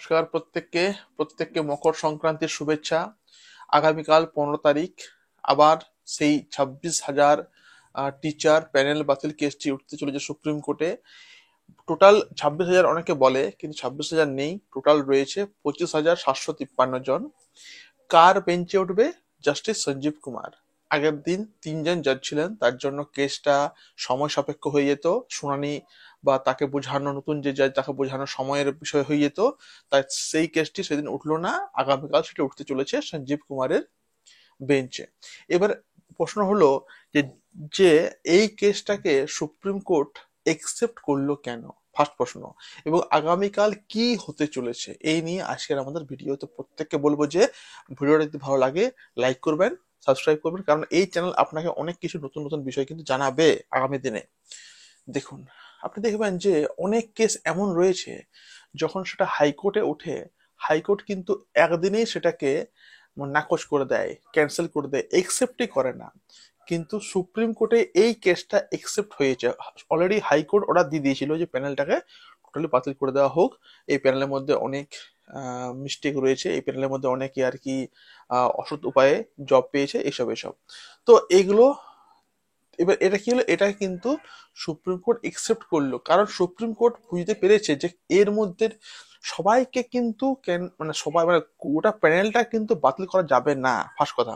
নমস্কার প্রত্যেককে মকর সংক্রান্তির শুভেচ্ছা। আগামীকাল 15 তারিখ আবার সেই 26,000 টিচার প্যানেল বাতিল কেসটি উঠতে চলেছে সুপ্রিম কোর্টে। টোটাল 26,000 অনেকে বলে, কিন্তু 26,000 নেই, টোটাল রয়েছে 25,753 জন। কার বেঞ্চে উঠবে? জাস্টিস সঞ্জীব কুমার। আগের দিন 3 জন জাজ ছিলেন, তার জন্য কেসটা সময় সাপেক্ষ হয়ে যেত, শুনানি বা তাকে বোঝানো, নতুন যে জাজ তাকে বোঝানো সময়ের বিষয় হয়ে যেত। তাই সেই কেসটি সেদিন উঠলো না, আগামীকাল সেটা উঠতে চলেছে সঞ্জীব কুমারের বেঞ্চে। এবার প্রশ্ন হলো যে যে এই কেসটাকে সুপ্রিম কোর্ট একসেপ্ট করলো কেন, ফার্স্ট প্রশ্ন। এবং আগামীকাল কি হতে চলেছে এই নিয়ে আজকের আমাদের ভিডিও। তো প্রত্যেককে বলবো যে ভিডিওটা যদি ভালো লাগে লাইক করবেন, সাবস্ক্রাইব করবেন, কারণ এই চ্যানেল আপনাকে অনেক কিছু নতুন নতুন বিষয় কিন্তু জানাবে আগামী দিনে। দেখুন, আপনি দেখবেন যে অনেক কেস এমন রয়েছে যখন সেটা হাইকোর্টে ওঠে, হাইকোর্ট কিন্তু একদিনেই সেটাকে নাকচ করে দেয়, ক্যান্সেল করে দেয়, একসেপ্টই করে না। কিন্তু সুপ্রিম কোর্টে এই কেসটা একসেপ্ট হয়েছে। অলরেডি হাইকোর্ট অর্ডার দিয়ে দিয়েছিল যে প্যানেলটাকে টোটালি বাতিল করে দেওয়া হোক। এই প্যানেলের মধ্যে অনেক মিস্টেক রয়েছে, এই প্যানেলের মধ্যে অনেকে আর কি অসৎ উপায়ে জব পেয়েছে, এসব এসব। তো এগুলো এবার এটা কি হলো, এটা কিন্তু সুপ্রিম কোর্ট একসেপ্ট করলো, কারণ সুপ্রিম কোর্ট বুঝতে পেরেছে যে এর মধ্যে সবাইকে কিন্তু মানে সবাই মানে গোটা প্যানেলটা কিন্তু বাতিল করা যাবে না। ফার্স্ট কথা,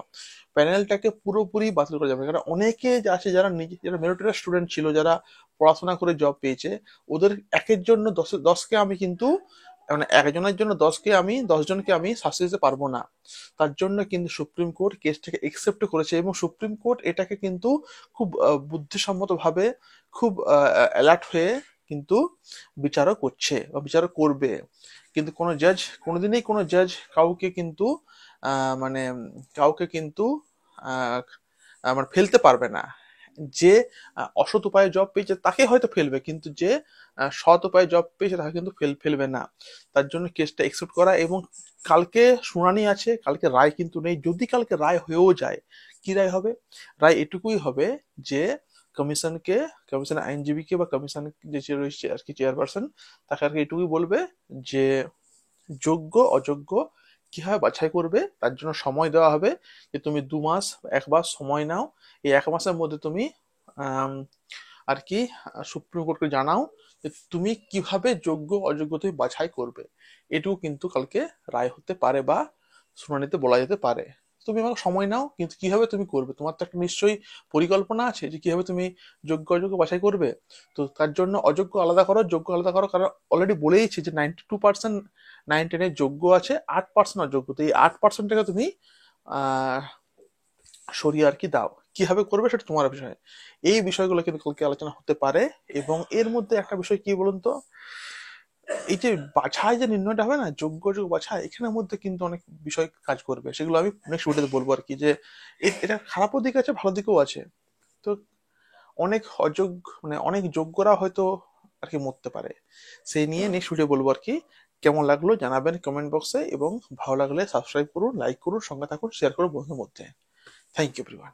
প্যানেলটাকে পুরোপুরি বাতিল করা যাবে না, কারণ অনেকে আছে যারা নিজে, যারা মেরিটোরিয়াস স্টুডেন্ট ছিল, যারা পড়াশোনা করে জব পেয়েছে, ওদের একের জন্য দশকে আমি কিন্তু মানে একজনের জন্য 10জনকে আমি শাস্তি দিতে পারবো না। তার জন্য কিন্তু সুপ্রিম কোর্ট কেসটাকে একসেপ্ট করেছে, এবং সুপ্রিম কোর্ট এটাকে কিন্তু খুব বুদ্ধিসম্মত ভাবে, খুব অ্যালার্ট হয়ে কিন্তু বিচারও করছে বা বিচারও করবে। কিন্তু কোনো জাজ, কোনোদিনই কোনো জাজ কাউকে কিন্তু মানে কাউকে কিন্তু আহ, মানে ফেলতে পারবে না। যে অসৎ উপায়ে জব পেয়েছে তাকে হয়তো ফেলবে, কিন্তু যে সৎ উপায়ে জব পেয়েছে তাকে কিন্তু ফেলবে না। তার জন্য কেসটা একসেপ্ট করা। এবং কালকে শুনানি আছে, কালকে রায় কিন্তু নেই। যদি কালকে রায় হয়েও যায়, কি রায় হবে? রায় এটুকুই হবে যে কমিশনকে, কমিশন আইনজীবীকে বা কমিশন যে রয়েছে আর কি চেয়ারপারসন, তাকে আর কি এটুকুই বলবে যে যোগ্য অযোগ্য কিভাবে বাছাই করবে, তার জন্য সময় দেওয়া হবে। যে তুমি 2 মাস 1 মাস সময় নাও, এই 1 মাসের মধ্যে তুমি আম, আর কি সুপ্রিম কোর্টকে জানাও যে তুমি কিভাবে যোগ্য অযোগ্য তুমি বাছাই করবে। এটুকু কিন্তু কালকে রায় হতে পারে বা শুনানিতে বলা যেতে পারে। তুমি আমাকে সময় নাও, কিন্তু কিভাবে তুমি করবে, তোমার তো একটা নিশ্চয়ই পরিকল্পনা আছে যে কিভাবে তুমি যোগ্য অযোগ্য বাছাই করবে। তো তার জন্য অযোগ্য আলাদা করো, যোগ্য আলাদা করো, কারণ অলরেডি বলেইছি যে 92% 9-10 যোগ্য আছে, 8% অযোগ্য। তো এই 8%টাকে তুমি আহ সরিয়ে আর কি দাও। কিভাবে করবে সেটা তোমার বিষয়। এই বিষয়গুলো কিন্তু কালকে আলোচনা হতে পারে। এবং এর মধ্যে একটা বিষয় কি বলুন তো, এই যে বাছাই যে নির্ণয়টা হবে না, যোগ্য যোগ্য বাছাই, এখানের মধ্যে কিন্তু অনেক বিষয় কাজ করবে, সেগুলো আমি নেক্সট ভিডিওতে বলবো আর কি। যে এটা খারাপও দিক আছে, ভালো দিকও আছে। তো অনেক অযোগ্য মানে অনেক যোগ্যরা হয়তো আর কি মরতে পারে, সেই নিয়ে নেক্সট ভিডিও বলবো আর কি। কেমন লাগলো জানাবেন কমেন্ট বক্সে, এবং ভালো লাগলে সাবস্ক্রাইব করুন, লাইক করুন, সঙ্গে থাকুন, শেয়ার করুন বন্ধুদের মধ্যে। Thank you everyone.